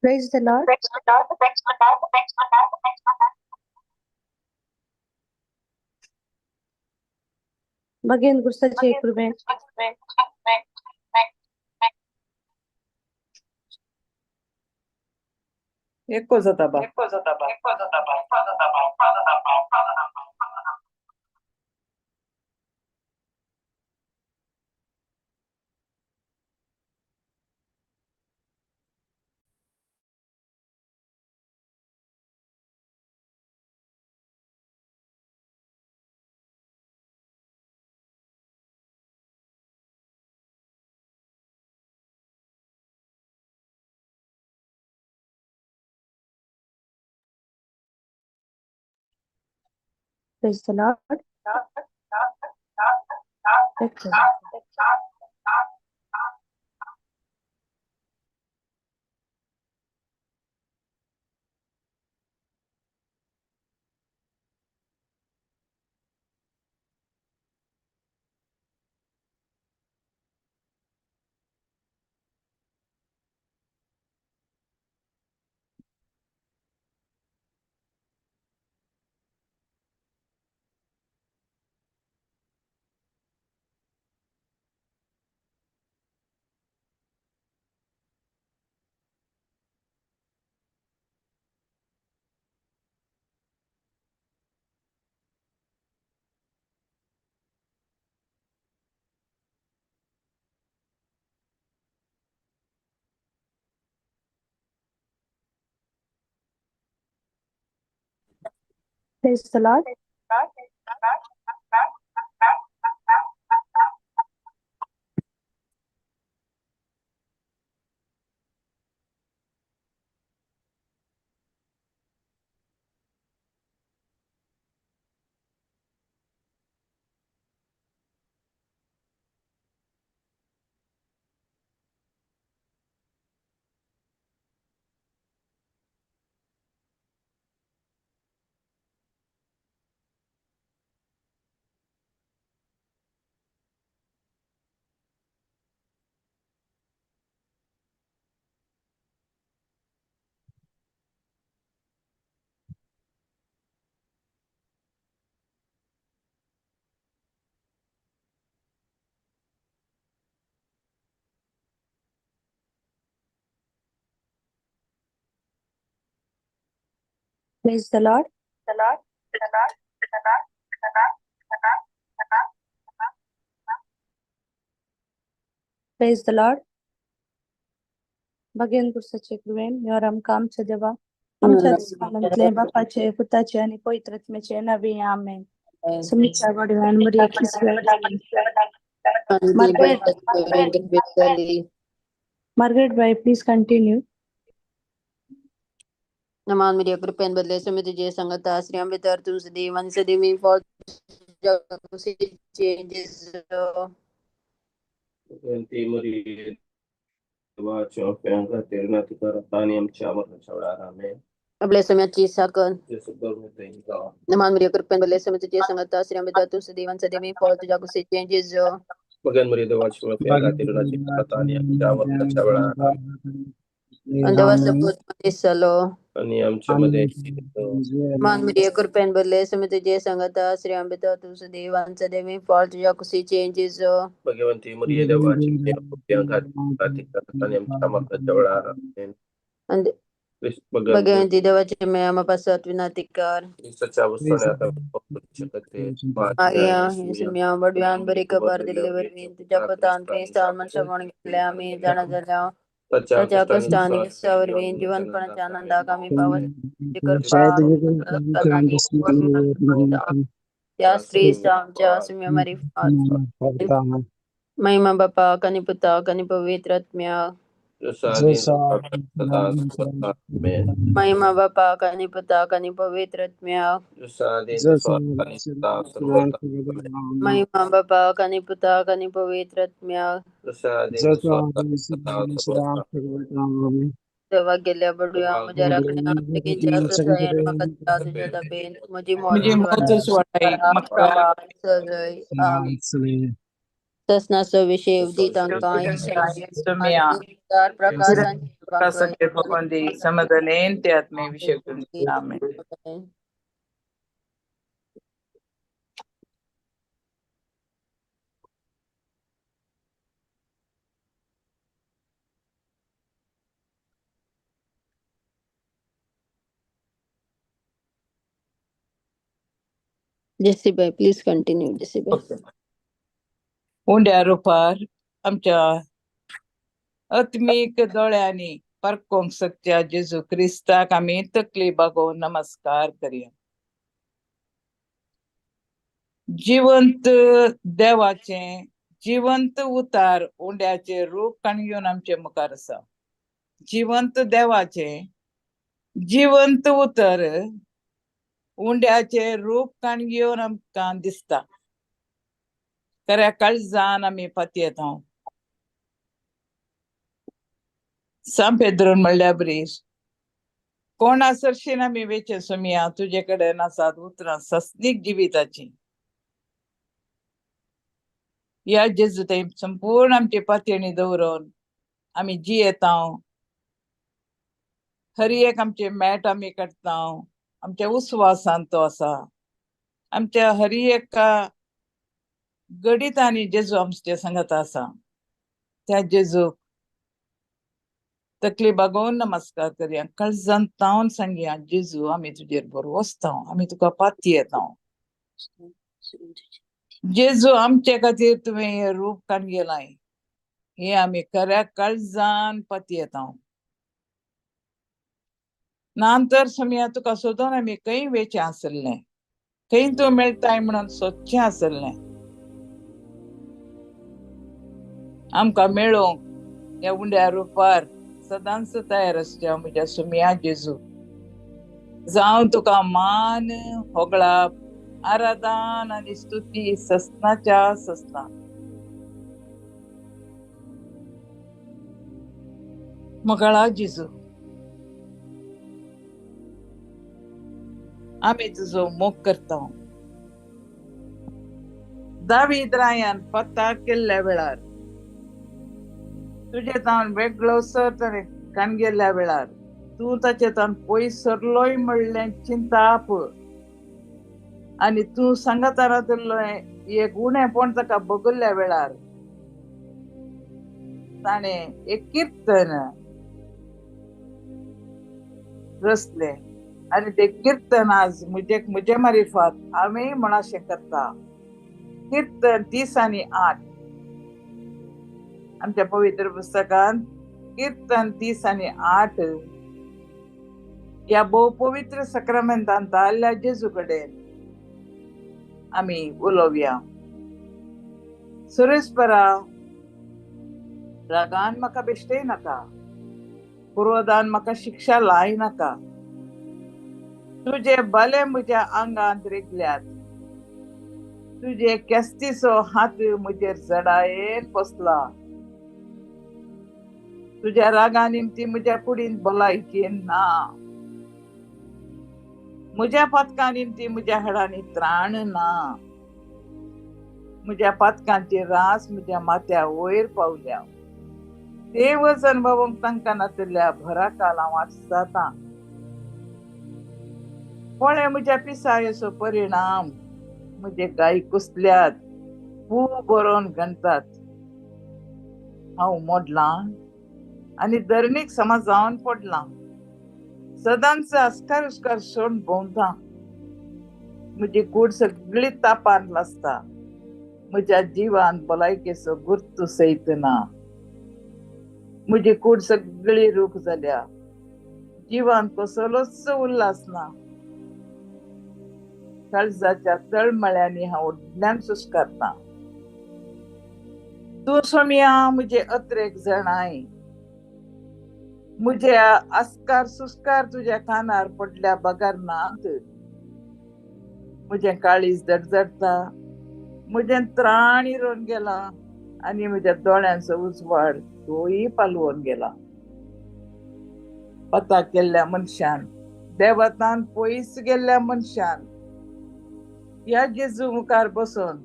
Praise the Lord. Bagian gusto check Ruben. Ecco zataba. Praise the Lord. Excellent. Praise the Lord. Praise the Lord. Praise the Lord. Bagian gusto check Ruben. Yoram kam ce deva. आमच्या देवानंतले बापाचे पुताचे आणि पवित्रात्म्याचे नवे आमेन. Submissa Vadivan Maria Margaret, please continue. Naman Maria Krupen Badle Sumit J Sangata Sri Ambitar Tuesday one Sadimi for changes. Bless me, Chisakan. Naman Maria Krupen Badle Sumit J Sangata Sri Ambitar Tuesday one Sadimi for the Jagusi changes. Bagan Maria the watch from And there was a good Salo. Aniyam Chamade. Man Maria Kurpen Badle Sumit J Sangata Sri Ambita Tuesday one Sadimi for the Jagusi changes. Bhagavanti Maria the watch and Bhagavanti Devachimaya Pasat Vinatikar. Maria, Simia, Badyan Barika Bar deliver me to Japatan, Prince Salman Shavon Lami, Jana Tajapastani, Sour Vin, Juvan Panachananda, Kami Power, Yastri Sam, Jasimia Mari, Maima Bapa, Kaniputa, Kanipavitratmia. Maima Bapa Kanipata Kanipavitratmya. Maima Bapa Kanipata Kanipavitratmya. Devagilya Baduya Mujarakna Tiki Jasa Sayan Makata Sujata Ben Muji Motu Sajai. ससनाचो विषय उदी तांकां सुमिया प्रकाशांची प्रकाशाचे पकोंदी समाधान ते आत्मे विषय कुंदी आमेन जेसीबाई please continue जेसीबाई. उंड्या रुपार आमच्या आत्मीक दोळ्यांनी परकोंक शकच्या जेजू क्रिस्ताक आमी तकली बागोवन नमस्कार करया. जिवंत देवाचे जिवंत उतार उंड्याचे रूप काणयोन आमचे मुखार आसा. जिवंत देवाचे जिवंत उतर उंड्याचे रूप काणयोन आमकां दिसता. खऱ्या काळजान आमी पातयेत हांव. सांत पेद्रोन म्हणल्या बरी कोणा सरशीन आमी वेचे सुमिया तुजे कडेन आसात उतरां सस्नीक जिविताची. या जेजू थंय संपूर्ण आमची पातयणी दवरून आमी जियेता. हरी एक आमचे मेट आमी काडटा. आमच्या उस्वासान तो आसा. आमच्या हरी एका गडितांनी जेजू आमचे संगत आसा. त्या जेजूक तकली बागोवन नमस्कार करया. काळजान तावन सांगया जेजू आमी तुजेर भरवोसता. आमी तुका पातयेता. जेजू आमचे खातीर तुवें हे रूप काणगेलाय हे आमी खऱ्या काळजान पातयेता. नंतर समिया तुका सोदून आमी खंय वेचे आसले. खंय तूं मेळटाय म्हणून सोदचें आसले. आमकां मेळोवंक ह्या उंड्या रुपार सदांच तयार आसच्या म्हज्या सुमिया जेजू. जावं तुका मान होगळाप आराधन आनी स्तुती ससनाच्या ससना. मोगळा जेजू आमी तुजो मोग करता. दावीद रायान पत्ता केल्ल्या वेळार तुजे तावन वेगळो सर ताणें काणगेल्ल्या वेळार तूं ताचे तावन पयस सरलोय म्हणलें चिंताप आनी तूं सांगता रावतलो एक उणेपण ताका बगल्ल्या वेळार ताणें एक कीर्तन रचलें आनी तें कीर्तन आज म्हजे मारिफात हांवें म्हणशें करता. कीर्तन 30 आनी 8 आमच्या पवित्र पुस्तकांत कीर्तन 30 आनी 8 या भोव पवित्र सक्रामेंतांत आयल्ल्या जेजू कडेन आमी उलोवया. सुरेस्परा रागान म्हाका बेश्टेय नाका. क्रोधान म्हाका शिक्षा लाय नाका. तुजे बले म्हज्या आंगांत रेगल्यात. तुजे केस्तीचो हात म्हजेर जडायेन बसला. तुज्या रागा निमती म्हज्या कुडीन भलायकी ना. म्हज्या पातका निमती म्हज्या हाडांनी त्राण ना. म्हज्या पातकांची रास म्हज्या माथ्या वयर पावल्या. ते वचन बाबूंक तांकां नातल्या भरा काल हांव वाचता. कोणे म्हज्या पिसायेचो परिणाम म्हजे गायी कुसल्यात खूब बरोवन गणतात. हांव मोडलां आनी धर्मीक समाजावन पडलां. सदांच आस्कार उस्कार सोडून भोंवता. म्हजी कूड सगळी तापान लासता. म्हज्या जिवान भलायकेचो गुर्तू सैत ना. म्हजी कूड सगळी रूख जाल्या. जिवान कसलोच उल्हास ना. काळजाच्या तळमळ्यांनी हांव व्हडल्यान सुस्कारता. तूं सोमिया म्हजे अत्रेक जाणाय. म्हजे आस्कार सुस्कार तुज्या कानार पडल्या बगार नात. म्हजें काळीज धडधडटा. म्हजें त्राण इरोन गेला आनी म्हज्या दोळ्यांचो उजवाड तोय पालवोन गेला. पता केल्ल्या मनशान देवतान पयस गेल्ल्या मनशान ह्या जेजू मुखार बसून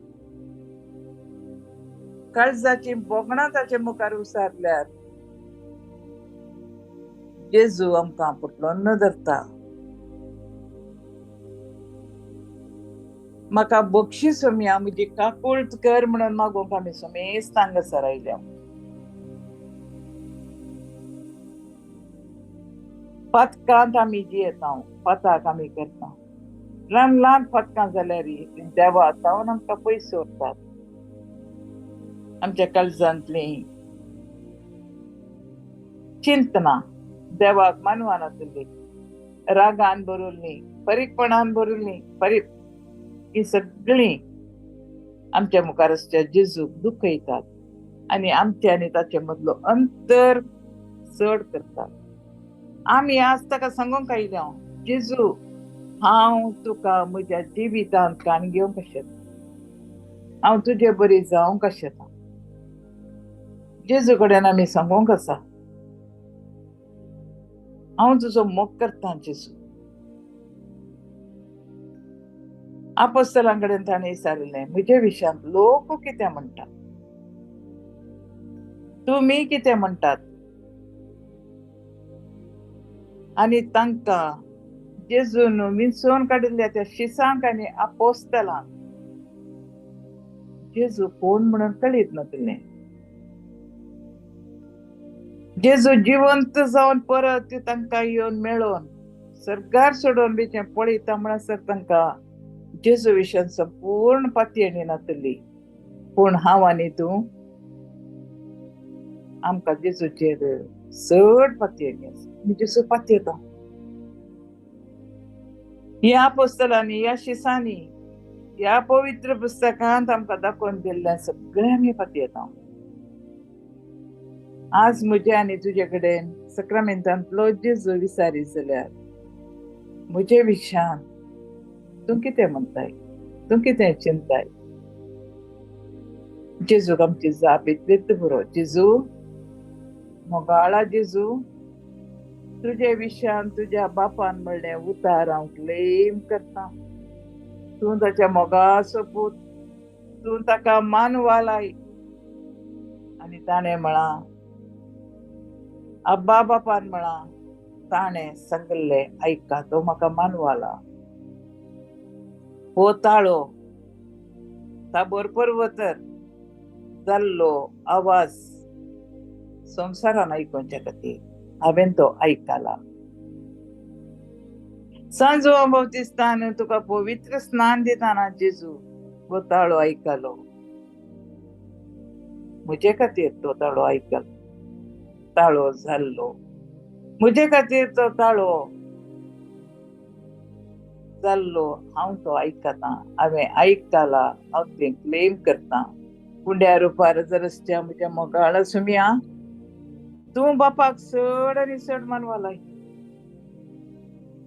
काळजाची बोगणां ताचे मुखार उसारल्यार जेजू आमकां फुटलो धरता. म्हाका बक्षी सोम्या म्हजी काकूळट कर म्हणून मागोवंक आमी सोमेस्त हांगासर आयल्या. पथकांत आमी जियेता, पथाक आमी करता. ल्हान ल्हान पथकां जाल्यार देवा जावन आमकां पयस व्हरतात. आमच्या काळजांतली चिंतना देवाक मानवानातली, रागान भरिल्ली, परीकपणान भरिल्ली, ही सगळी आमच्या मुखार आसच्या जेजूक दुखयतात आनी आमचे आनी ताचे मदलो अंतर चड करतात. आमी आज ताका सांगूंक आयल्या, जेजू हांव तुका म्हज्या जिवितांत काण घेवंक शेता, हांव तुजे बरी जावंक शेता. जेजू कडेन आमी सांगूंक आसा, हांव तुजो मोग करता जेजू. आपोस्तलां कडेन ताणें विचारलें, म्हजे विशयांत लोक कितें म्हणटात, तुमी कितें म्हणटात? आनी तांकां जेजून विंचून काडिल्ल्या त्या शिसांक आनी आपोस्तलांक जेजू कोण म्हणून कळीत नासलें. जेजू जिवंत जावन परत तांकां येवन मेळोन सर्गार सोडून बीचे पळयता म्हणसर तांकां जेजू विशयान संपूर्ण पातयेणी नासली. पूण हांव आनी तूं आमकां जेजूचेर चड पातयेणी आसा. जेजू पातयता. ह्या आपोस्तलांनी, ह्या शिसांनी, ह्या पवित्र पुस्तकांत आमकां दाखोवन दिल्लें सगळें आमी पातयता. आज म्हजे आनी तुजे कडेन सक्रामेंतांतलो जेजू विचारीत जाल्यार म्हजे विशयान तूं कितें म्हणटाय, तूं कितें चिंताय? जेजूक आमची जाप इतलीच पुरो. जेजू, मोगाळा जेजू, तुजे विशयान तुज्या बापान म्हणलें उतार हांव क्लेम करता. तूं ताच्या मोगाचो पूत, तूं ताका मानवा लाय. आनी ताणें म्हळां, अब्बा बापान म्हळां, ताणें सांगलें आयका, तो म्हाका मानवाला. हो ताळो ताबोर पर्वतर जाल्लो आवाज संवसारान आयकोवचे खातीर हांवें तो आयकला. सांजो बावतिस्तान तुका पवित्र स्नान दिताना जेजू हो ताळो आयकलो. म्हजे खातीर तो ताळो आयकलो, ताळो जाल्लो. म्हजे खातीर तो ताळो जाल्लो. हांव तो आयकता, हांवें आयकला, हांव तें क्लेम करता. कुंड्या रुपार जरसच्या म्हज्या मोगाळा सुम्या, तूं बापाक चड आनी चड मानवा लाय.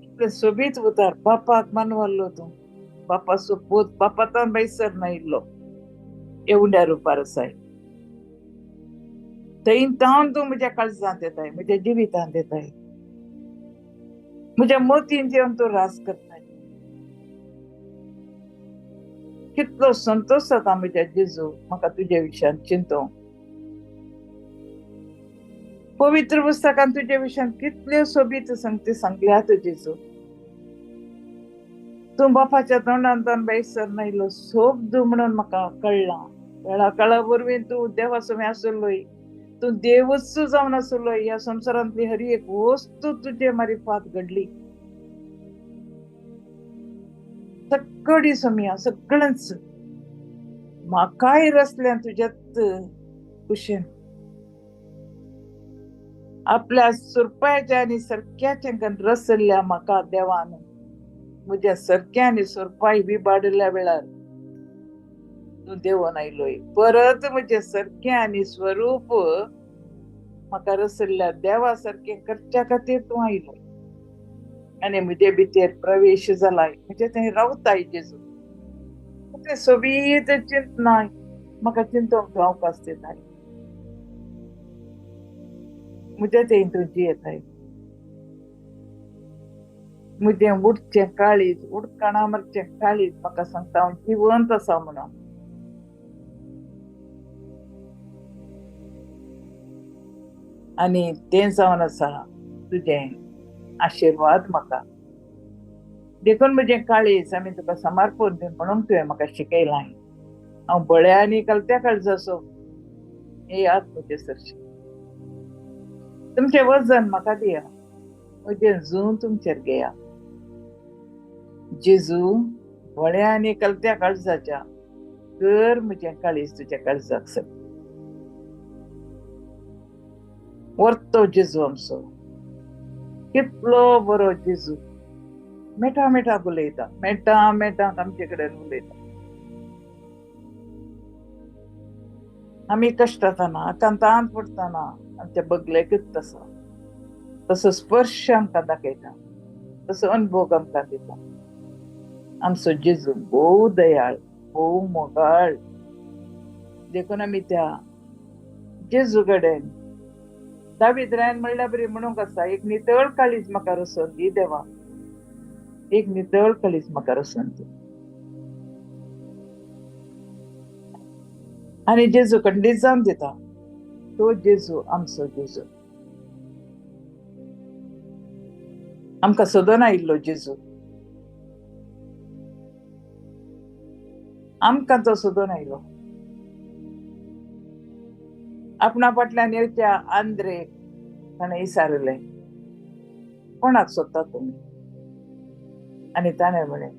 इतलें सोबीत उतार. बापाक मानवाल्लो तूं, बापाचो पूत, बापातान बैसर नायिल्लो हे उंड्या रुपार आसाय. थंय तावन तूं म्हज्या काळजांत येताय, म्हज्या जिवितांत येताय, म्हज्या मोतीन जेवन तूं रास करताय. कितलो संतोष जाता म्हज्या जेजू म्हाका तुजे विशयान चिंतोवंक. पवित्र पुस्तकान तुजे विशयान कितल्यो सोबीत संगती सांगल्यात जेजू. तूं बापाच्या तोंडांतल्यान बैसर नायिल्लो सोब म्हणून म्हाका कळ्ळां. वेळा काळा वरवीं तूं देवा सोमी आसलोय, तूं देवच जावन आसलोय. ह्या संवसारांतली हर एक वस्तू तुजे मारिफात घडली. सगळी सोम्या, सगळ्यांच म्हाकाय रसलें तुज्यात कुशेन. आपल्या सुरपाच्या आनी सरक्याच्या रसल्या म्हाका देवान म्हज्या सरक्या आनी सुरपाय विबाडल्या वेळार तूं देवून आयलोय. परत म्हजें सरकें आनी स्वरूप म्हाका रसल्या देवा सारकें करच्या खातीर तूं आयलोय आनी म्हजे भितर प्रवेश जालाय, म्हणजे थंय रावताय जेजू. तें सोबीत चिंतनाय म्हाका चिंतोवंक अवकाश दिताय. म्हज्या थंय तूं जियेताय. म्हजें उठचें काळीज, उडकाणा मारचें काळीज म्हाका सांगता हांव जिवंत आसा म्हणून. आनी तें जावन आसा तुजें आशिर्वाद म्हाका. देखून म्हजें काळीज आमी तुका समर्पण दी म्हणून तुवें म्हाका शिकयलां. हांव बळ्या आनी कलत्या काळजाचो हे याद म्हजे सरशी. तुमचें वजन म्हाका दिया, म्हजें झू तुमचेर घेया. जेजू, बळ्या आनी कलत्या काळजाच्या कर म्हजें काळीज तुज्या काळजाक सर. वर्तो जेजू आमचो, कितलो बरो जेजू. मेटा मेटाक उलयता, मेटा मेटाक आमचे कडेन उलयता. आमी कश्टातना आकांतांत पडटना आमचे बगलेकच तसो तसो स्पर्श आमकां दाखयता, तसो अनुभव आमकां दिता. आमचो जेजू भोव दयाळ, भोव मोगाळ. देखून आमी त्या जेजू कडेन दावीद्रायन म्हणल्या बरी म्हणूंक आसा, एक नितळ काळीज म्हाका रसोन दी देवा, एक नितळ काळीज म्हाका रसोन दी. आनी जेजू कडली जावन दिता. तो जेजू आमचो जेजू, आमकां सोदून आयिल्लो जेजू. आमकां तो सोदून आयलो. आपणा फाटल्यान येवच्या आंद्रेक ताणें विचारलें, कोणाक सोदता तुमी? आनी ताणें म्हळें,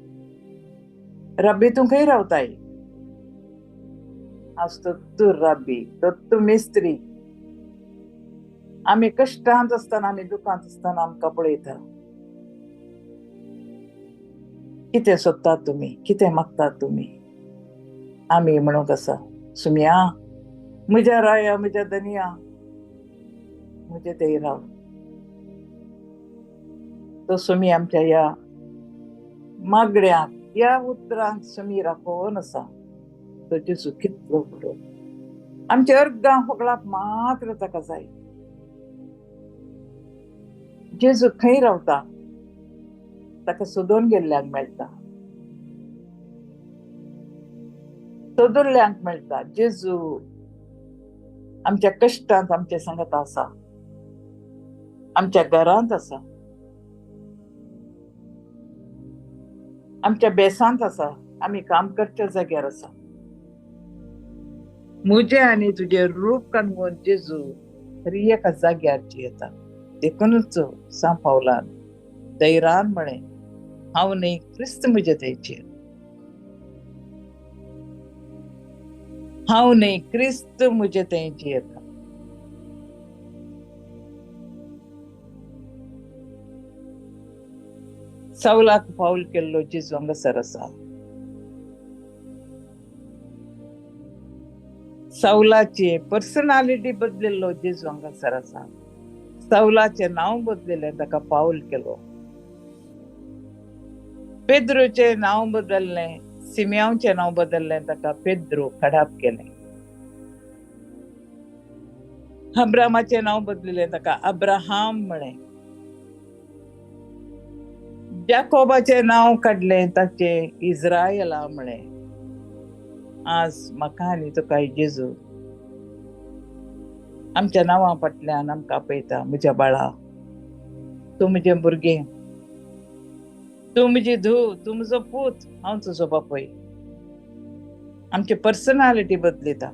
रब्बी तूं खंय रावताय? हांव तोत्तू रब्बी, तोत्तू मेस्त्री. आमी कश्टांत आसतना, आमी दुखांत आसतना आमकां पळयता. कितें सोदतात तुमी? कितें मागतात तुमी? आमी म्हणूंक आसा, सुम्या, म्हज्या राया, म्हज्या धनिया, म्हजे थंय राव. तो सुमी आमच्या ह्या मागड्यांक, ह्या उतरांक सुमी राखोवन आसा. तो जेजू कितलो बरो. आमचे अर्गां होगळाक मात्र ताका जाय. जेजू खंय रावता ताका सोदून गेल्ल्यांक मेळटा, सोदुल्ल्यांक मेळटा. जेजू आमच्या कश्टांत आमचे सांगत आसा, आमच्या घरांत आसा, आमच्या बेसांत आसा, आमी काम करच्या जाग्यार आसा. म्हजे आनी तुजे रूप काणवून जेजू हर एका जाग्यार येता. देखूनच सांत पावलान धैर्यान म्हळें, हांव न्ही क्रिस्त म्हजे थंयचेर, हांव न्ही क्रिस्त म्हजे थंयचेर येता. सावलाक पावल केल्लो जेजू हांगासर आसा. सावलाची पर्सनालिटी बदलिल्लो जेजू हांगासर आसा. सावलाचें नांव बदलिल्लें, ताका पावल केलो. पेद्रूचें नांव बदललें, सिम्यावचें नांव बदललें, ताका पेद्रू खडाप केलें. अब्रामाचें नांव बदलिल्लें, ताका अब्राहाम म्हळें. जाकोबाचें नांव काडलें, ताचें इस्रायेला म्हळें. आज म्हाका आनी तुका जेजू आमच्या नांवां फाटल्यान आमकां आपयता. म्हज्या बाळा, तूं म्हजें भुरगें, तूं म्हजी धूव, तूं म्हजो पूत, हांव तुजो बापूय. आमची पर्सनालिटी बदलिता.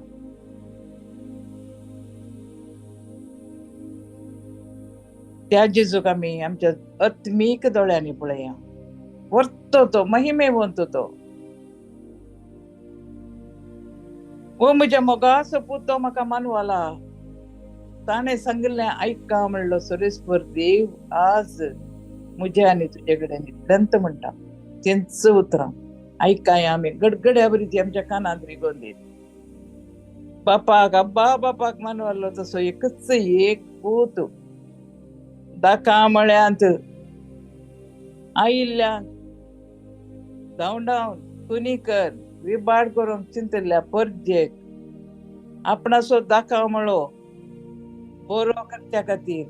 त्या जेजूक आमी आमच्या आत्मीक दोळ्यांनी पळया. वर्तो तो, महिमेवंत तो. ओ म्हज्या मोगाचो पूत, तो म्हाका मानवाला. ताणें सांगिल्लें आयका म्हणलो सुरेस्पर देव. आज म्हजे आनी तुजे कडेन ग्रंथ म्हणटा, तेंच उतरां आयकाय आमी गडगड्या बरी ती आमच्या कानांत रिगोवन दीत. बापाक, अब्बा बापाक मानवालो तसो एकच एक पूत दाका मळ्यांत आयिल्ल्यांक धांवडावन कुनीकर विबाड करूंक चिंतल्ल्या परजेक आपणाचो दाखा मळो बरो करच्या खातीर,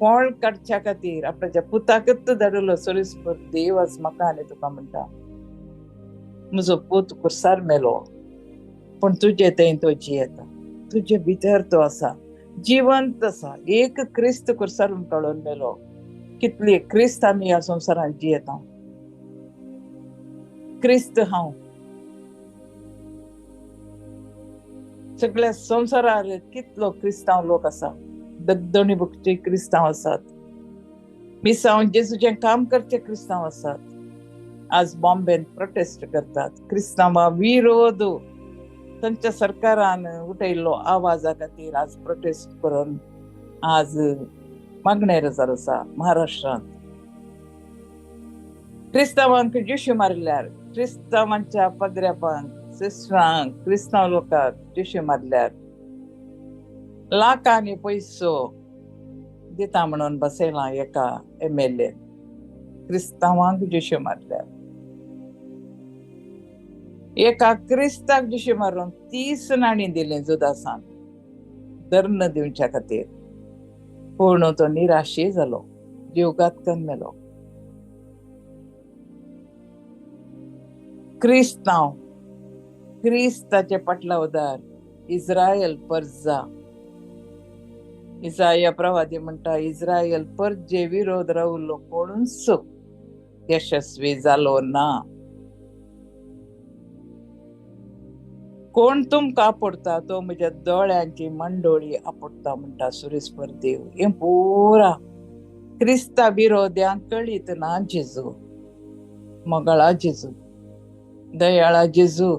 फळ काडच्या खातीर आपणाच्या पुताकच धाडिल्लो सोरीस्पर देव आज म्हाका आनी तुका म्हणटा, म्हजो पूत कुर्सार मेलो, पण तुजे थंय तो जियेता. तुजे भितर तो आसा. जिवंत आसा. एक क्रिस्त कुर्सारून कळून मेलो. कितली क्रिस्त आमी ह्या संवसारांत जियेता. क्रिस्त हांव. सगळ्या संवसारार कितलो क्रिस्तांव लोक आसा. दगदणी भुगचे क्रिस्तांव आसात. मिसांव जेजूचें काम करचे क्रिस्तांव आसात. आज बॉम्बेन प्रोटेस्ट करतात. क्रिस्तांवां विरोध तांच्या सरकारान उठयल्लो आवाजा खातीर आज प्रोटेस्ट करून आज मागणे जालो आसा महाराष्ट्रांत. क्रिस्तांवांक जेशू मारल्यार, क्रिस्तांवांच्या पगड्यापांक, सिस्टरांक, क्रिस्तांव लोकांक जेशू मारल्यार, लाखांनी पयसो दिता म्हणून बसयला एका MLA. क्रिस्तांवांक जेशू मारल्यार, एका क्रिस्ताक जेशू मारून 30 नाणी दिले जुदासान धर्म दिवच्या खातीर. पूण तो निराशी जालो, जीव घातकन मेलो. क्रिस्तांव, क्रिस्ताचे पटलावदार, इस्रायल पर्जा. इसाया प्रवादी म्हणटा, इस्रायल पर्जे विरोध रावलो कोणूच यशस्वी जालो ना. कोण तुमकां आपडता तो म्हज्या दोळ्यांची मंडोळी आपडटा म्हणटा सुरेस्पर देव. हे पुरा क्रिस्ता विरोध्यांक कळीत ना जेजू. मोगळा जेजू, दयाळा जेजू.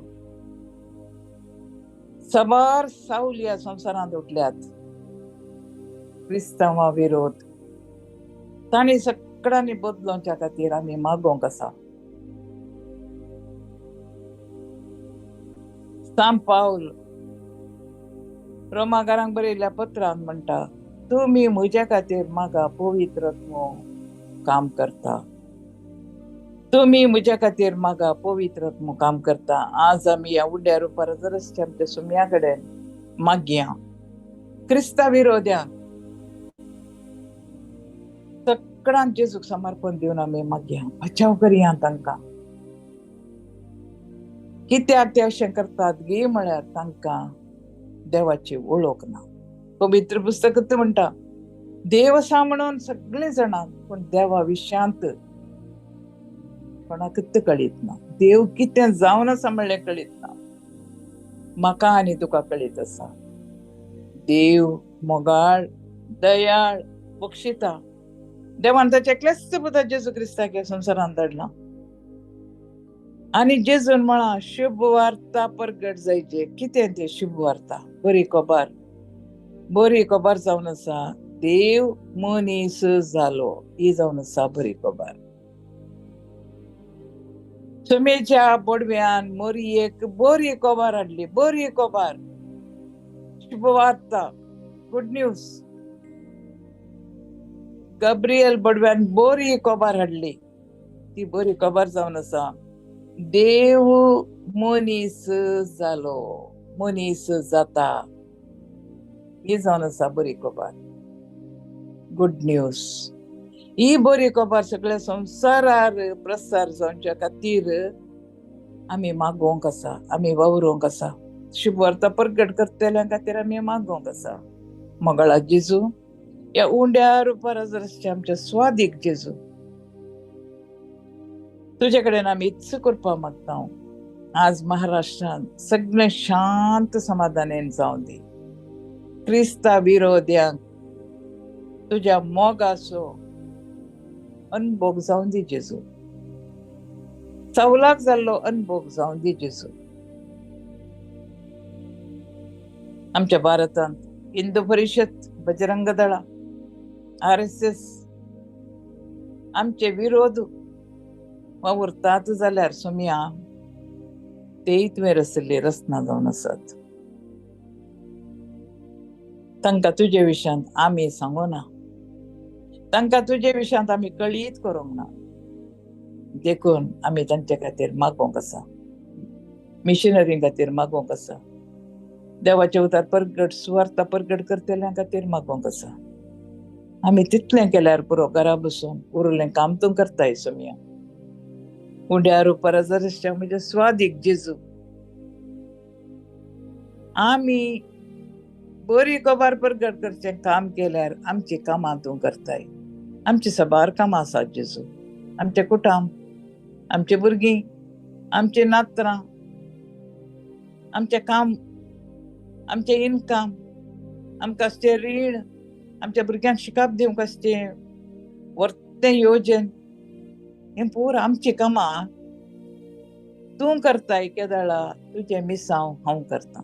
सबार सावली ह्या संवसारांत उठल्यात क्रिस्तांवा विरोध. तांणी सगळ्यांनी बदलोवच्या खातीर आमी मागोंक आसा. सांत पाऊल रोमाकारांक बरयल्ल्या पत्रांत म्हणटा, तुमी म्हज्या खातीर मागा पवित्र आत्मो काम करता. तुमी म्हज्या खातीर मागा पवित्र आत्मो काम करता. आज आमी ह्या उड्या रुपार जरसचे आमच्या सुम्या कडेन मागया. क्रिस्ता विरोध्यांक सगळ्यांक जेजूक समर्पण दिवन आमी मागया. बचाव करया तांकां. कित्याक ते अशें करतात गे म्हळ्यार तांकां देवाची वळख ना. पवित्र पुस्तकांत म्हणटा, देव आसा म्हणून सगळे जाणात, पूण देवा विशयांत कोणाकच कळीत ना. देव कितें जावन आसा म्हणलें कळीत ना. म्हाका आनी तुका कळीत आसा. देव मोगाळ, दयाळ, बक्षिता. देवान ताचे एकल्याच पुता जेजू क्रिस्ताक ह्या संवसारांत धाडला. आनी जेजून म्हळा, शुभ वार्ता परगट जायचे. कितें ते शुभ वार्ता? बरी खबर. बरी खबर जावन आसा देव मनीस जालो. ही जावन आसा बरी खबर. सुमेच्या बोडव्यान मोरयेक बरी खबर हाडली. बरी खबर, शुभ वार्ता, गुड न्यूज. गब्रियल बोडव्यान बरी खबर हाडली. ती बरी खबर जावन आसा देव मनीस जालो, मनीस जाता. ही जावन आसा बरी खबर, गुड न्यूज. ही बरी खबर सगळ्या संवसारार प्रसार जावच्या खातीर आमी मागोवंक आसा, आमी वावरोवंक आसा. शुभ वार्ता प्रगट करतल्या खातीर आमी मागोवंक आसा. मोगळा जेजू, ह्या उंड्या रुपार जरसचे आमचे स्वादीक जेजू, तुजे कडेन आमी इत्स करपा मागता. आज महाराष्ट्रांत सगळें शांत समाधानान जावं दी. क्रिस्ता विरोध्यांक तुज्या मोगाचो अनुभव जावं दी जेजू. सवलाक जाल्लो अनुभव जावं दी जेजू. आमच्या भारतांत हिंदू परिशद, बजरंग दळा, RSS आमचे विरोध वावुरतात जाल्यार सुम्या ते इतवेर आसले रचना जावन आसात. तांकां तुजे विशयांत आमी सांगूना. तांकां तुजे विशयांत आमी कळीत करूंक ना. देखून आमी तांचे खातीर मागोवंक आसा. मिशनरी खातीर मागोवंक आसा. देवाचे उतार परगट, सुवार्ता परगट करतल्या खातीर मागोवंक आसा. आमी तितलें केल्यार पुरो घरा बसून उरलें काम तूं करताय सुम्या. उंड्या रुपार जरसच्या म्हणजे स्वादीक जेजू, आमी बरी कबार प्रगट करचे काम केल्यार आमची कामां तूं करताय. आमची सबार कामां आसात जेजू. आमचे कुटुंब, आमचे भुरगीं, आमचे नातरां, आमचे काम, आमचे इनकम, आमकां असते रीण, आमच्या भुरग्यांक शिकप दिवंक असते वर्ते येवजण, हें पूर आमची कामां तूं करताय. केदळा तुझे मिसांव हांव करता.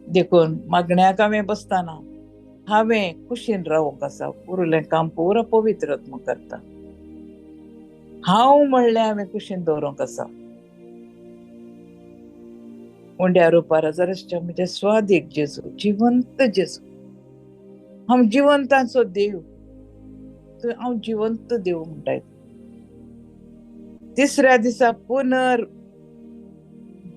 देखून मागण्याक हांवें बसताना हांवें खुशीन रावूंक आसा. उरलें काम पुरो पवित्र आत्मा करता. हांव म्हणलें हांवें खुशीन दवरूंक आसा. उंड्या रुपार जरसच्या म्हजे स्वादीक जेजू, जिवंत जेजू, हांव जिवंतांचो देव. हांव जिवंत देव म्हणटाय. तिसऱ्या दिसा पुनर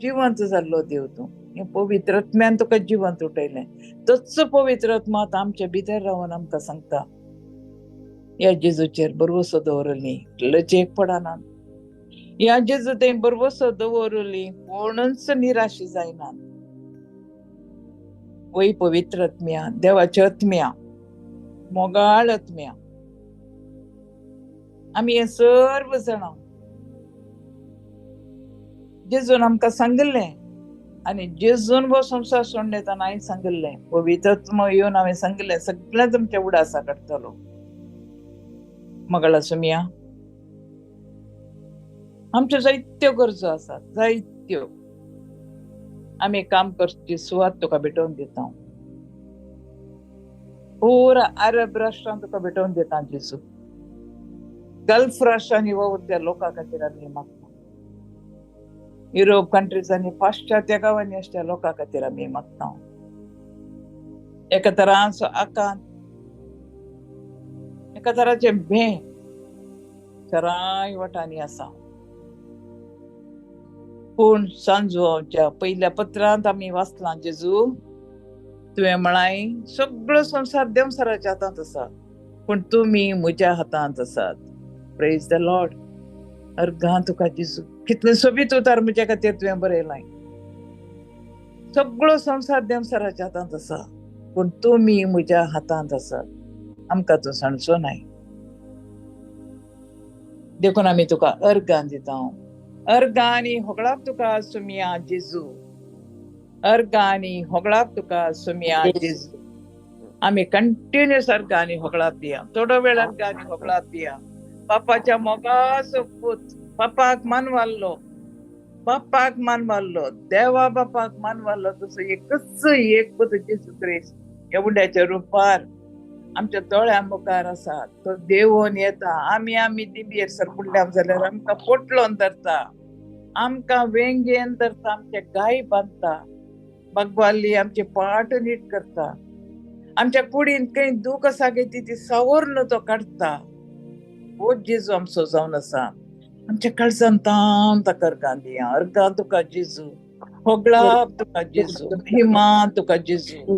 जिवंत जाल्लो देव तूं. हें पवित्र आत्म्यान तुका जिवंत उठयलें. तोच पवित्र आत्मा आतां आमचे भितर रावन आमकां सांगता ह्या जेजूचेर भरवसो दवरली लजेक पडना. ह्या जेजू थंय भरवसो दवरली कोणूच निराशी जायना. वय पवित्र आत्म्या, देवाच्या आत्म्या, मोगाळ आत्म्या, आमी हे सर्व जाणां जेजून आमकां सांगिल्लें आनी जेजून हो संवसार सोडून येताना हांवें सांगिल्लें, पवित्र आत्मा येवन हांवें सांगिल्लें सगळें तुमच्या उडासा काडटलो. मोगाळ सुमिया, आमच्यो जायत्यो गरजो आसात, जायत्यो. आमी काम करची सुवात तुका भेटोवन दिता. पुरा अरब राष्ट्रांत तुका भेटोवन दिता जेजू. गल्फ राष्ट्रांनी वावुरत्या लोकां खातीर आमी मागता. युरोप कंट्रीजांनी पाश्चात्य गांवांनी असल्या लोकां खातीर आमी मागता. एका तरांचो आकांत, एका तराचे भें सराय वटांनी आसा. पूण सांजोच्या पयल्या पत्रांत आमी वाचलां जेजू, तुवें म्हळाय सगळो संवसार देवसराच्या हातांत आसा, पूण तुमी म्हज्या हातांत आसात. Praise the Lord. अर्गां तुका जेजू. कितलें सोबीत उतार म्हजे खातीर तुवें बरयलाय. सगळो संवसार देवसराच्या हातांत आसा, पूण तुमी म्हज्या हातांत आसात. आमकां तूं सांडचो नाय. देखून आमी तुका अर्गां दिता. अर्गां आनी होगळाक तुका सुमिया जेजू. अर्गां आनी होगळाक तुका सुमिया जेजू. आमी कंटिन्युअस अर्गां आनी होगळाक दिया. थोडो वेळ अर्गां आनी होगळाक दिया. बापाच्या मोगाचो पूत, बापाक मानवाल्लो, बापाक मानवाल्लो, देवा बापाक मानवाल्लो तसो एकच एक पूत जेजू क्रिस्त ह्या उंड्याच्या रुपार आमच्या दोळ्या मुखार आसा. तो देवून येता. आमी दिबेर सरपुडल्या जाल्यार आमकां पोटलोन धरता, आमकां वेंगेन धरता, आमचे गाय बांदता, भगवाल्ली आमचे पाट नीट करता. आमच्या कुडीन खंय दूख आसा ती सावरून तो काडटा. हो जेजू आमचो जावन आसा. आमच्या काळजान ताम ताका अर्गां दिया. अर्गां तुका जेजू, होगळाक तुका जेजू, महिमा तुका जेजू,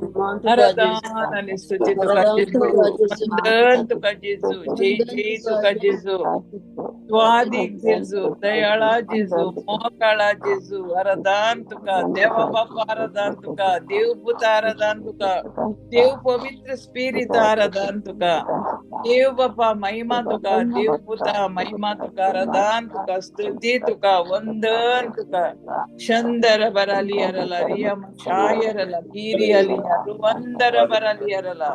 आराधना आनी स्तुती तुका जेजू, वंदन तुका जेजू, जय जय तुका जेजू, स्वादीक जेजू, दयाळा जेजू, मोगाळा जेजू. आराधन तुका देवा बापा, आराधन तुका देव पुत, आराधन तुका देव पवित्र स्पिरीट, आराधन तुका देव बापा, महिमा तुका देव पुता, महिमा तुका, आराधन तुका, स्तुती तुका, वंदन तुका. शंदर बराली अरला रिया शायरला गिरी अलिया रुवंदर बराली अरला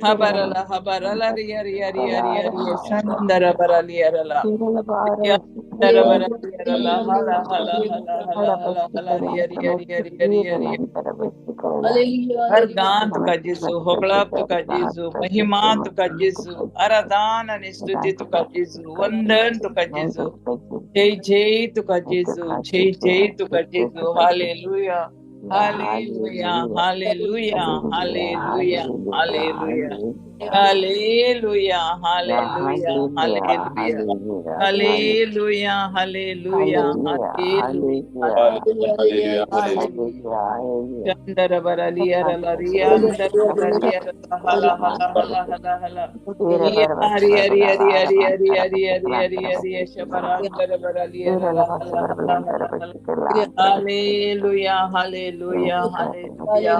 हबरला हबरला रिया रिया रिया रिया रिया शंदर बराली अरला शंदर बराली अरला हला हला हला हला हला हला रिया रिया रिया रिया रिया रिया. हर गान तुका जेजू, होगळाक तुका जेजू, महिमा तुका जेजू, आराधन आणि स्तुती तुका जेजू, वंदन तुका जेजू, जय जय तुका जेजू, जय जय तुका जेजू. Hallelujah hallelujah hallelujah hallelujah hallelujah. Hallelujah hallelujah hallelujah hallelujah hallelujah hallelujah Hallelujah. Chandara Baralia Ralaria Andararia Hala Hala Hala Hala Hala Ria Ria Ria Ria Ria Ria Ria Ria Ria Ria Shabarandara Baralia Hala Hala Hala Hala Hala Hallelujah Hallelujah Hallelujah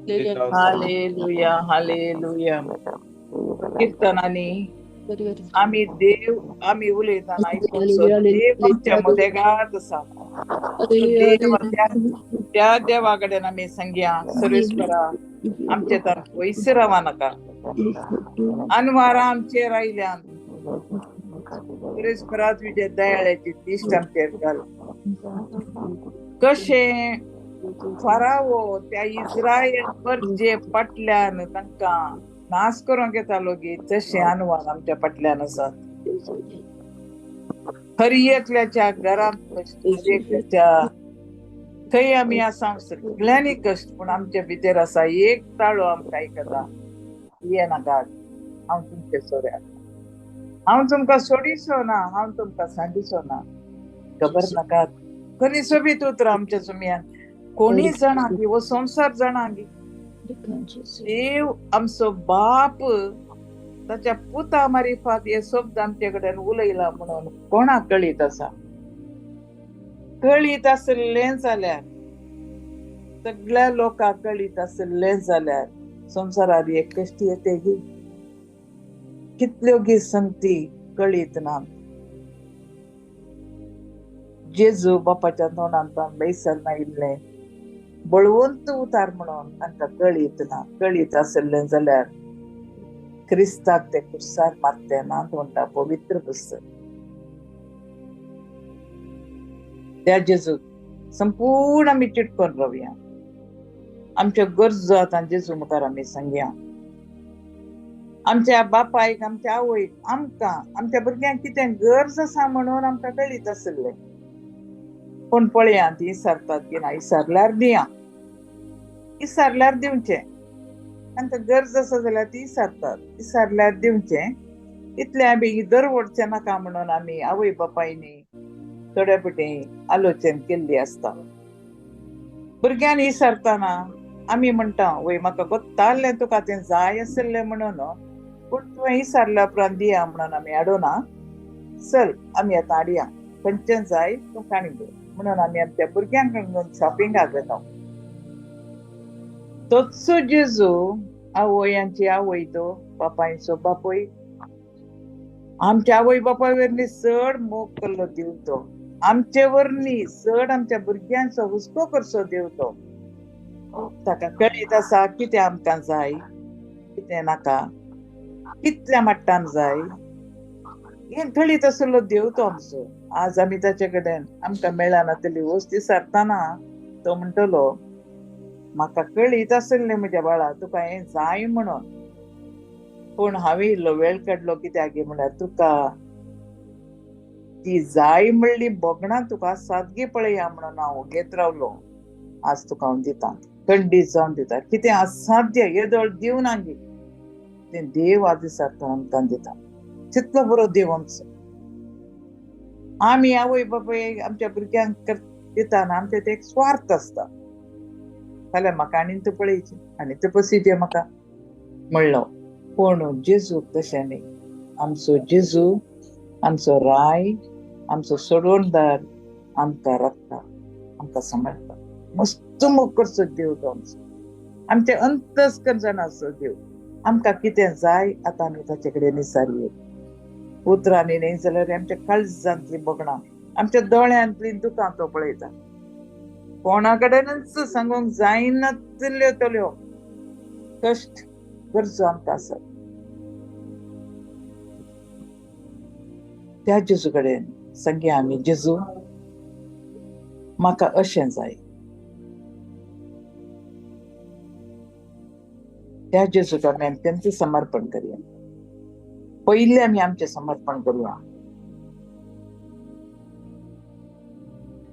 Hallelujah Hallelujah Hallelujah कीर्तनाने आम्ही उलयताना आयकूंक देव आमच्या मदेगात आसा तो देव त्या देवा कडेन आमी सांगया सर्वेस्परा आमचे तर पयस रावा नाका अनवारां आमचेर आयल्यान सर्वेस्परा तुझे दयाळ्याची दिश्ट आमचेर घाल कशें फरावो त्या इस्रायल जे फाटल्यान तांकां नाश करूंक येतालो गे तशें अनवार आमच्या फाटल्यान आसा हर एकल्याच्या घरांत कश्ट हर एकल्याच्या खंय आमी आसा सगळ्यांनी कश्ट पूण आमच्या भितर आसा एक ताळो आमकां आयकता ये नाका हांव तुमचे सोऱ्या हांव तुमकां सोडिचो ना हांव तुमकां सांडिचो ना खबर नाका खरी सोबीत उतरां आमच्या सुमयान कोणी जाणा की वो संसार जाणा गे देव आमचो बाप ताच्या पुता मारिफात हे शब्द आमचे कडेन उलयला म्हणून कोणाक कळीत आसा कळीत आसलें जाल्यार सगळ्या लोकांक कळीत आसलें जाल्यार संवसारार एक कश्टी येते गे कितल्यो गे संगती कळीत ना जेजू बापाच्या तोंडांतल्यान बेसन आयिल्लें बळवंत उतार म्हणून तांकां कळीत ना कळीत आसलें जाल्यार क्रिस्ताक ते कुर्सार मारते नात म्हणटा पवित्र पुस्तक त्या जेजूक संपूर्ण आमी चिटकोन रावया आमच्यो गरजो आतां जेजू मुखार आमी सांगया आमच्या बापायक आमच्या आवयक आमकां आमच्या भुरग्यांक कितें गरज आसा म्हणून आमकां कळीत आसलें पूण पळया ती इसरतात की ना इसरल्यार दिया इसरल्यार दिवचें तांकां गरज आसा जाल्यार ती इसरतात इसरल्यार दिवचें इतलें आमी दरवडचें नाका म्हणून आमी आवय बापायनी थोड्या फावटी आलोचन केल्ली आसता भुरग्यांनी इसरतना आमी म्हणटा वय म्हाका गोत्तालें तुका तें जाय आसलें म्हणून पूण तुवें इसरल्या उपरांत दिया म्हणून आमी हाडूना चल आमी आतां हाडया खंयचें जाय तूं काणी दे म्हणून आमी आमच्या भुरग्यांक घेवन शॉपिंगाक वता तोच जेजू आवयांची आवय तो बापायचो बापूय आमच्या आवय बापाय वरनी चड मोग केल्लो देव तो आमचे वरनी चड आमच्या भुरग्यांचो हुस्को करचो देव तो ताका कळीत आसा कितें आमकां जाय कितें नाका कितल्या मट्टान जाय हें कळीत आसलो देव तो आमचो आज आमी ताचे कडेन आमकां मेळना तली वस्त सरतना तो म्हणटलो म्हाका कळीत आसलें म्हज्या बाळा तुका हें जाय म्हणून पूण हांवें इल्लो वेळ काडलो कित्याक म्हळ्यार तुका ती जाय म्हणली बोगणां तुका सादगी पळया म्हणून हांव घेत रावलो आज तुका हांव दिता खंडीत जावन दिता कितें असाध्य येदोळ दिवना गे तें देव आज दिसाक आमकां दिता तितलो बरो देव आमचो आमी आवय बापाय आमच्या भुरग्यांक दिताना आमचे ते एक स्वार्थ आसता जाल्यार म्हाका आनी तूं पळयचें आनी तूं पसिचें म्हाका म्हणलो पूण जेजू तशें न्ही आमचो जेजू आमचो राय आमचो सोडवणदार आमकां राखता आमकां सांबाळटा मस्त मोग करचो देव तो आमचो आमचे अंतस्कर जाणाचो देव आमकां कितें जाय आतां आमी ताचे कडेन विचारया उतरांनी न्ही जाल्यार आमच्या काळजांतलीं बोगणां आमच्या दोळ्यांतलीं दुकां तो पळयता कोणा कडेनच सांगूंक जायनातल्यो तल्यो कश्ट गरजो आमकां आसा त्या जेजू कडेन सांगया आमी जेजू म्हाका अशें जाय त्या जेजूक आमी तेंचें समर्पण करया पयलीं आमी आमचें समर्पण करुया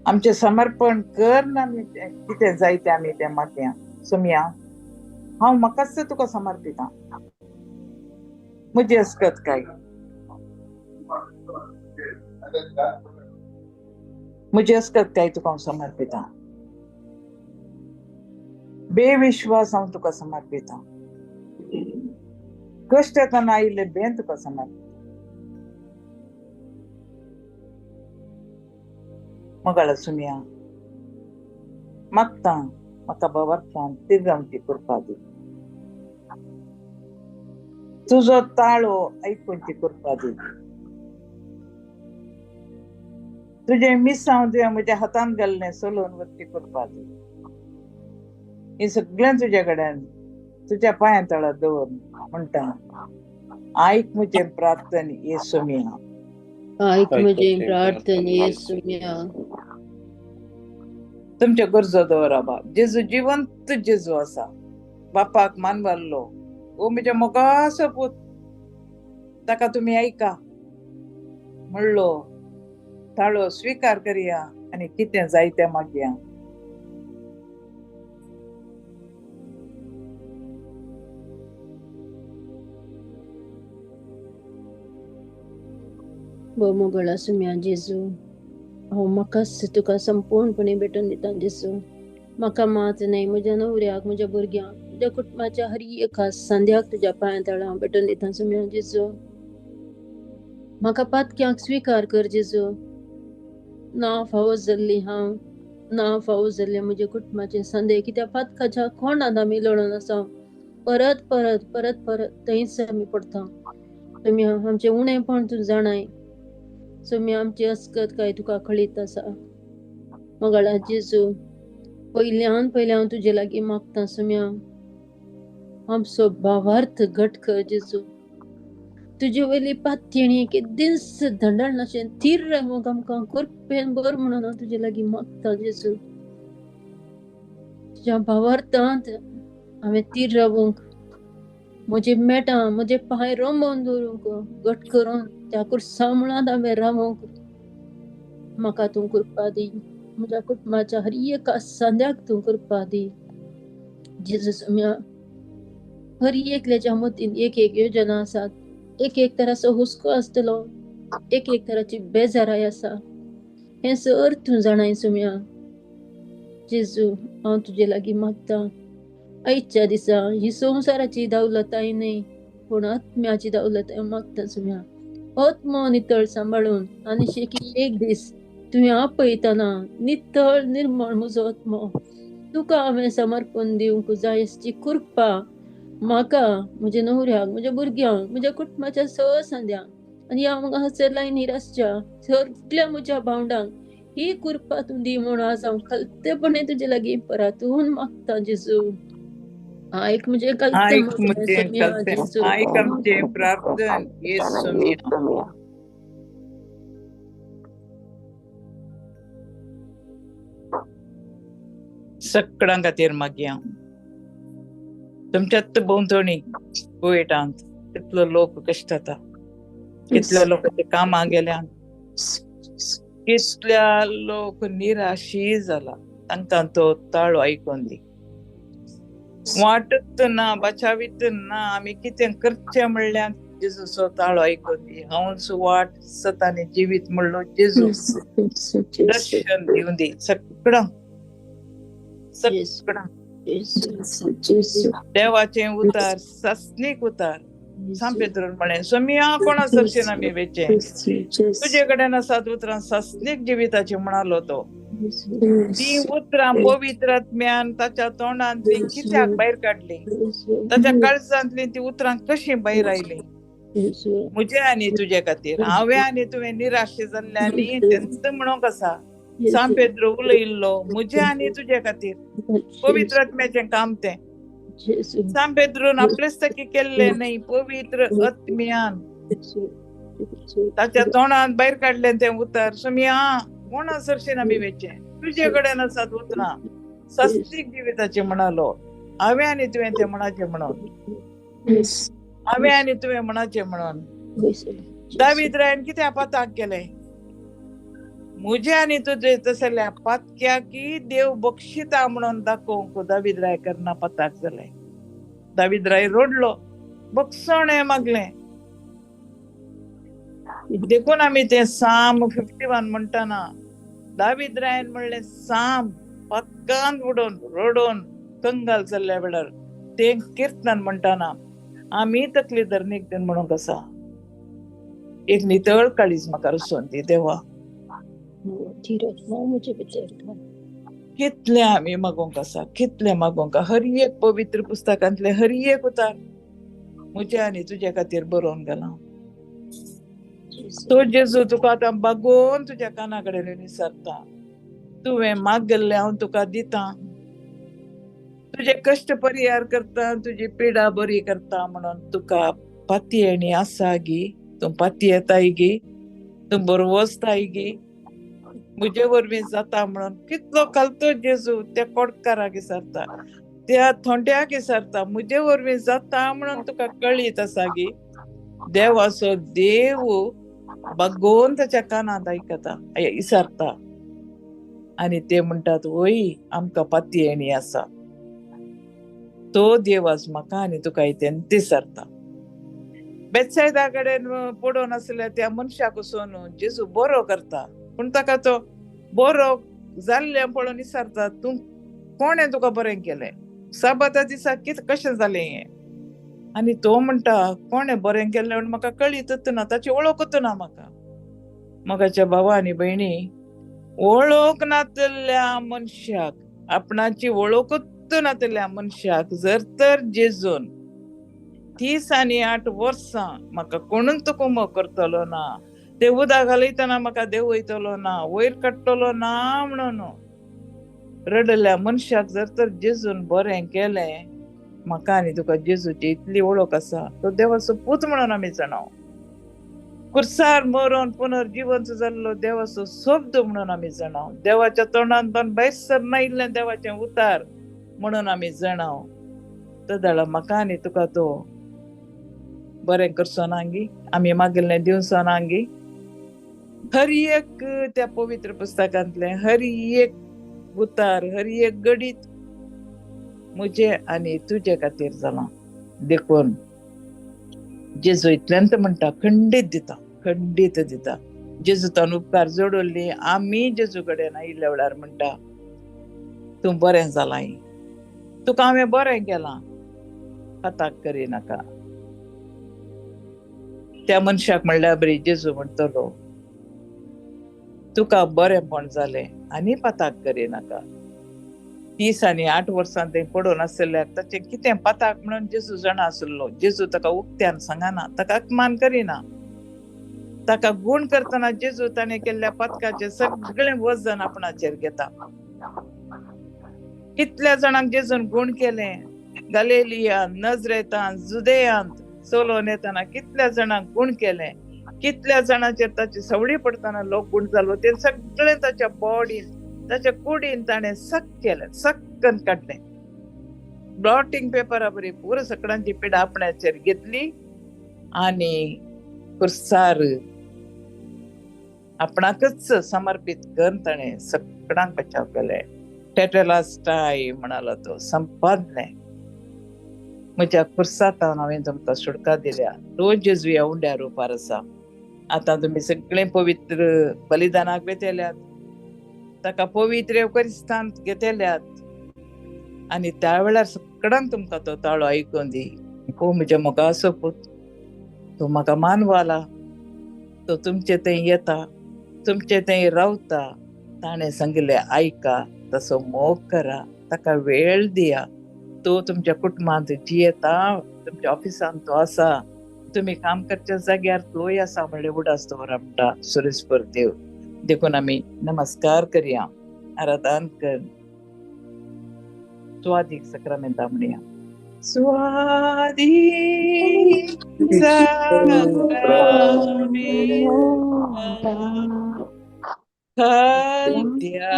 आमचें समर्पण करन आमी कितें जाय तें आमी तें मागया सुमया हांव म्हाकाच तुका समर्पिता. म्हजी अस्कत काय, म्हजी अस्कत काय तुका हांव समर्पिता. बेविश्वास हांव तुका समर्पिता. कश्ट येतना आयिल्ले बेन तुका समर्पिता. मगाळ सुमिया मागता म्हाका बाबार्थान तिरगांवची कृपा दी. तुजो ताळो आयकुनची कृपा दी. तुझे मिसांव तुवें म्हज्या हातान घाल्लें सोलोवन वचची कृपा दी. हे सगळें तुजे कडेन तुज्या पांया तळार दवर म्हणटा. आयक म्हजें प्रार्थन येसू मिया. ऐक म्हजे प्रार्थना येसुया. तुमच्या गरजो दवरा बा. जेजू जिवंत जेजू आसा. बापाक मानवाल्लो ओ म्हज्या मोगाचो पूत, ताका तुमी ऐका म्हणलो. ताळो स्वीकार करया आनी कितें जाय तें मागया. मोगळा सुम्या जेजू, हांव म्हाकाच तुका संपूर्णपणे भेटून दिता जेजू. म्हाका मात न्हय, म्हज्या न्हवऱ्याक, म्हज्या भुरग्यांक, म्हज्या कुटुंबाच्या हर एका सांद्याक तुज्या पांया तळा हांव भेटून दिता सुम्या जेजू. म्हाका पातक्यांक स्वीकार कर जेजू. ना फावो जाल्ली हांव, ना फावो जाल्ले म्हजे कुटुंबाचे सांदे, कित्याक पातकाच्या कोणात आमी लढून आसा. परत परत परत परत थंयच आमी पडटा. तुमी आमचें उणेपण तूं जाणाय. सुम्या आमची अस्कत काय तुका कळीत आसा. मगाळा जेजू, पयल्यान हांव तुजे लागीं मागता सुम्या. आमचो भावार्थ घट कर जेजू. तुजे वयली पातयेणी केदीस धंडळ नाशें थीर रावूंक आमकां कृपेन बर म्हणून हांव तुजे लागीं मागता जेजू. तुज्या भावार्थांत हांवें थीर रावूंक, म्हजे मेटां म्हजे पांय रोंबोवन दवरूंक, घट करून त्या कुर्सा मुळांत हांवें रावूंक म्हाका तूं कृपा दी. म्हज्या कुटुंबाच्या हर एका सांद्याक तूं कृपा दी जेजू. सुम्या हर एकल्याच्या मतीन एक एक योजना आसात. एक एक तराचो हुस्को आसतलो, एक एक तराची बेजाराय आसा. हें सर तूं जाणाय सुम्या जेजू. हांव तुजे लागीं मागता. आयच्या दिसा ही संवसाराची दौलताय न्हय, पूण आत्म्याची दौलताय मागता सुम्या. आत्मो नितळ सांबाळून आनी शेकी एक दीस तुवें आपयतना नितळ निर्मळ म्हजो आत्मो तुका हांवें समर्पण दिवंक जाय असची कृपा म्हाका, म्हज्या न्हवऱ्याक, म्हज्या भुरग्यांक, म्हज्या कुटुंबाच्या सांद्यांक आनी हांव हांगासर लायनीर आसच्या सगळ्या म्हज्या भावंडांक ही कृपा तूं दी म्हूण आज हांव खलतेपणे तुजे लागीं परतून मागता जेजू. आयक म्हजें आयक कलतें म्हजें सुम्या कलतें, जेजू. आयक आमचें प्रार्थन येसू मिया. सगळ्यां खातीर मागया. तुमच्यात भोंवतणी कोविडांत कितलो लोक कश्ट जाता, कितल्या लोकांचे कामां गेल्यान, कितल्या लोक निराशी जाला. तांकां तो ताळो आयकून दी. वाटत ना, बचावीत ना, आमी कितें करचें म्हणल्यार जेजूचो ताळो आयकून दी. हांवच वाट सतानी जिवीत म्हणलो जेजू दर्शन दिवन दी सगळ्यांक. देवाचें उतार सासणीक उतार. सांपेद्रून म्हळें सोमिया कोणा सरशीन आमी वेचे. तुजे कडेन आसात उतरां सासणीक जिविताची म्हणालो तो. ती उतरां पवित्रात्म्यान ताच्या तोंडांतली कित्याक भायर काडली, ताच्या काळजांतली ती उतरां कशीं भायर आयली. म्हजे आनी तुजे खातीर, हांवें आनी तुवें निराशे जाल्ल्यांनी तेंच म्हणूंक आसा. सांपेद्रो उलयल्लो म्हजे आनी तुजे खातीर. पवित्रात्म्याचें काम तें. सांपेद्रून आपलेचकी केल्लें न्हय, पवित्र आत्म्यान ताच्या तोंडांत भायर काडलें तें उतर. सोमिया कोणा सरशीन आमी वेचे. तुजे कडेन आसात उतरां सासणीक जिविताची म्हणालो. हांवें आनी तुवें तें म्हणाचें म्हणून, हांवें आनी तुवें म्हणाचें म्हणून. दावीद रायन कित्या पाताक गेलें. म्हजे आनी तुजे तसल्या पातक्याकी देव बक्षिता म्हणून दाखोवंक दावीद राय करना पाताक जालें. दावीद राय रडलो, बक्षणे मागले. देखून आम्ही ते साम 51 म्हणटाना दावीद रायन म्हणले साम पक्कान उडोन रडोन कंगाल जाल्ल्या वेळार ते कीर्तन म्हणटाना आम्ही तकली धरणीक दिन म्हणून कसा एक नितळ काळीज म्हाका रसोन दी देवा. कितले आम्ही मागोंक आसा, कितले मागोंक. हर एक पवित्र पुस्तकांतले हर एक उतार म्हजे आनी तुजे खातीर बरोवन गेला. तो जेजू तुका आतां बागोवन तुज्या काना कडेन विसरता. तुवें मागले हांव तुका दिता. तुझे कश्ट परिहार करता, तुजी पिडा बरी करता म्हणून तुका पातयेणी आसा गी. तूं पातयेताय गी, तूं बरो वचताय गी. म्हजे वरवीं जाता म्हणून कितलो कालतो जेजू त्या कोडकाराक विसरता, त्या थोंड्याक विसरता. म्हजे वरवीं जाता म्हणून तुका कळीत आसा गी. देवाचो देव बागोवन ताच्या कानांत आयकता, विसरता. आनी ते म्हणटात वय आमकां पातयेणी आसा. तो देव आज म्हाका आनी तुका इथेन दिसरता. बेतसायदा कडेन पडून आसल्या त्या मनशाक वचून जेजू बरो करता, पूण ताका तो बरो जाल्ले पळोवन विसरता. तूं कोणें तुका बरें केलें, साबाता दिसा कशें जालें हें. आनी तो म्हणटा कोणें बरें केलें म्हण म्हाका कळीतच ना, ताची वळखूच ना म्हाका. मोगाच्या भावा आनी भयणी, वळख नातल्या मनशाक, आपणाची वळखूच नातल्या मनशाक जर तर जेजून 30 आनी 8 वर्सां म्हाका कोणूच कुमो करतलो ना, ते उदक घालयतना म्हाका देव वयतलो ना, वयर काडटलो ना म्हणून रडल्या मनशाक जर तर जेजून बरें केलें, म्हाका आनी तुका जेजूची इतली वळख आसा. तो देवाचो पूत म्हणून आमी जाणाव. कुर्सार मरोन पुनर्जीवंत जाल्लो देवाचो शब्द म्हणून आमी जाणाव. देवाच्या तोंडांतल्यान भायर सरनायिल्ले देवाचें उतार म्हणून आमी जाणाव. तदाळ म्हाका आनी तुका तो बरें करचो ना गी, आमी मागिल्लें दिवचो ना गी. हर एक त्या पवित्र पुस्तकांतले हर एक उतार, हर एक गडीत म्हजे आनी तुजे खातीर जालां. देखून जेजू इतल्यान म्हणटा खंडीत दिता, खंडीत दिता. जेजूतान उपकार जोडोल्ली आमी जेजू कडेन आयिल्ल्या वेळार म्हणटा तूं बरें जालां, तुका हांवें बरें केलां, हाताक करिनाका. त्या मनशाक म्हणल्यार बरी जेजू म्हणटलो तुका बरेंपण जालें आनी पाताक करिनाका. 30 आनी 8 वर्सां थंय पडून आसल्याक ताचें कितें पाताक म्हणून जेजू जाणा आसलो. जेजू ताका उक्त्यान सांगना, ताका अपमान करिना. ताका गूण करतना जेजू ताणें केल्ल्या पातकाचें सगळें वजन आपणाचेर घेता. कितल्या जाणांक जेजून गूण केलें, गलिलियांत, नजरेतांत, जुदेयांत चलोवन येतना कितल्या जाणांक गूण केलें, कितल्या जाणांचेर ताची सवडी पडतना लोक गूण जालो. ते सगळें ताच्या बॉडीन, ताच्या कुडीन ताणें सक केलें, सक्कन काडलें. ब्लॉटिंग पेपरा बरी पुरो सगळ्यांची पिडा आपणाचेर घेतली आनी कुर्सार आपणाकच समर्पीत करून ताणें सगळ्यांक बचाव केलें. टेटेलास्टाय म्हणालो तो संपादलें. म्हज्या कुर्सातान हांवें तुमकां सुटका दिल्या. तो जेजू ह्या उंड्या रुपार आसा. आतां तुमी सगळें पवित्र बलिदानाक वेतेल्यात, ताका पवित्र एवकरिस्तांत घेतेल्यात आनी त्या वेळार सगळ्यांक तुमकां तो ताळो आयकून दी. हो म्हज्या मोगाचो पूत, तो म्हाका मानवाला, तो तुमचे थंय येता, तुमचे थंय रावता. ताणें सांगिल्लें आयका, तसो मोग करा, ताका वेळ दिया. तो तुमच्या कुटुंबांत जियेता, तुमच्या ऑफिसांत तो आसा, तुमी काम करच्या जाग्यार तोय आसा म्हणलें उडास दवरा म्हणटा सुरेस्पर देव. देखून आमी नमस्कार करया, आराधन कर. स्वादीक सक्रामेंता म्हणया. स्वादीक सक्रामेंता खालत्या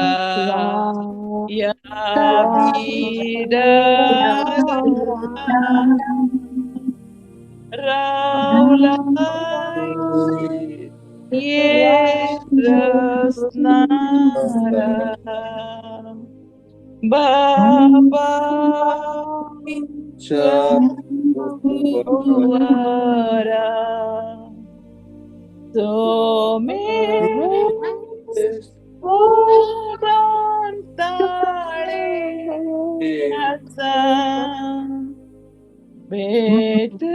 या रावला ये रसनारा बाबा Wara so me Udan tale asa betu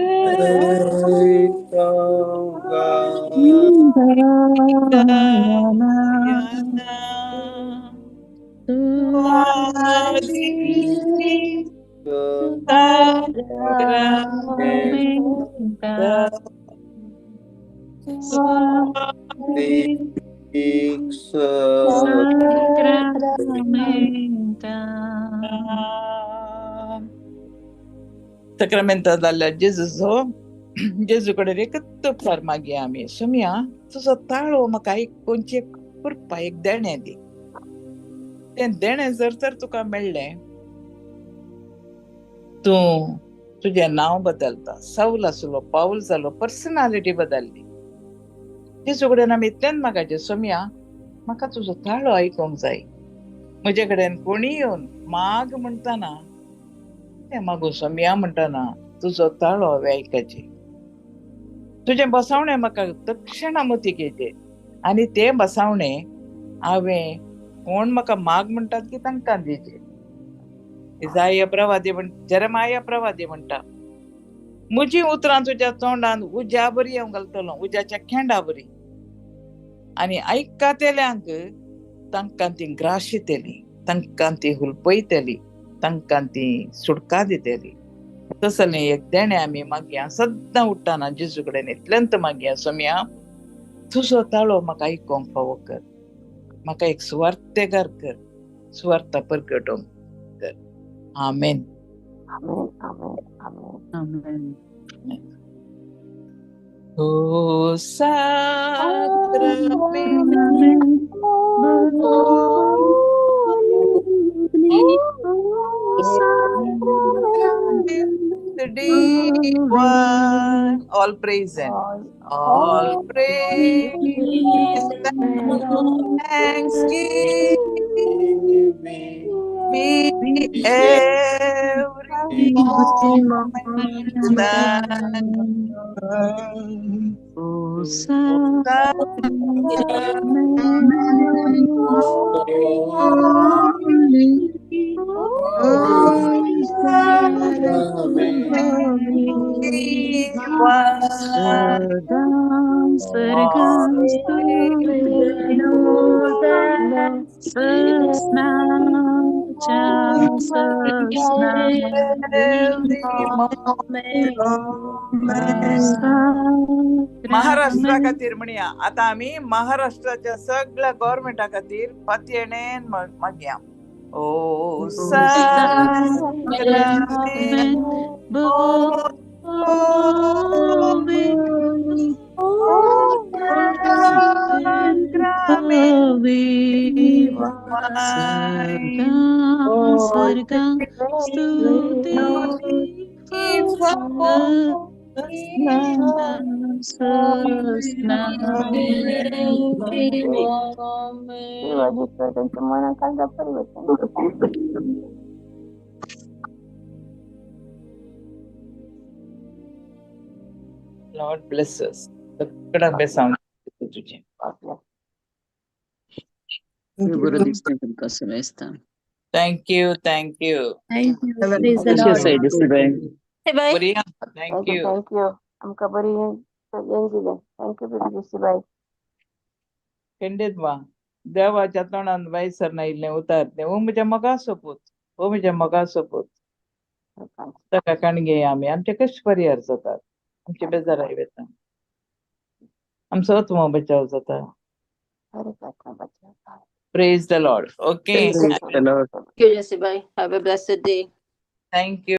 yana Sacramento dalla Gesù Gesù कडे रेकत फार मागे आम्ही सुमिया तुझो ताळो म्हाका एक कोणचे करपा एक देणे दी तें देणे जर तर तुका मेळ्ळें तूं तुजें नांव बदलता साऊल आसलो पाऊल जालो पर्सनालिटी बदलली जेजू कडेन आमी इतल्यान मागाचें सुमिया म्हाका तुजो ताळो आयकोंक जाय म्हजे कडेन कोणी येवन माग म्हणटाना तें मागूं सुमिया म्हणटाना तुजो ताळो हांवें आयकचें तुजें बसावणें म्हाका तक्षणा मतीक येचें आनी तें बसावणें हांवें कोण म्हाका माग म्हणटात की तांकां दिचें इसाया प्रवादी जेरेमाया प्रवादी म्हणटा म्हजीं उतरां तुज्या तोंडान उज्या बरी हांव घालतलो उज्याच्या खेंडा बरी आनी आयकतेल्यांक तांकां ती ग्रास दितली तांकां ती हुलपयतली तांकां ती सुटका दितली तसलें एक देणें आमी मागया सद्दां उठ्ठाना जेजू कडेन इतल्यांत मागया सुमिया तुजो ताळो म्हाका आयकोंक फावो कर म्हाका एक सुवार्थेगार कर सुवार्ता परगटोवंक कर आमेन O the deep one, all praise and all praise thanksgiving be every moment than Maharashtra खातीर म्हणया आता आम्ही महाराष्ट्राच्या सगळ्या गव्हर्मेंटा खातीर फातयेणेन मागया ओ Lord bless us. तुझे Thank you. Thank you. Praise the Lord. Thank you. खंडित वा देवाच्या तोंडान वायसर इल्लें उतारतें हो म्हज्या मोगा सोपूत हो म्हज्या मोगा सोपूत ताका कणगे आमी आमचे कश्ट परिहार जातात आमचे बेजाराय वेता आमचो आत्मो बचाव जाता Praise the Lord. Okay. Thank you, Jesse. Bye. Have a blessed day. Thank you.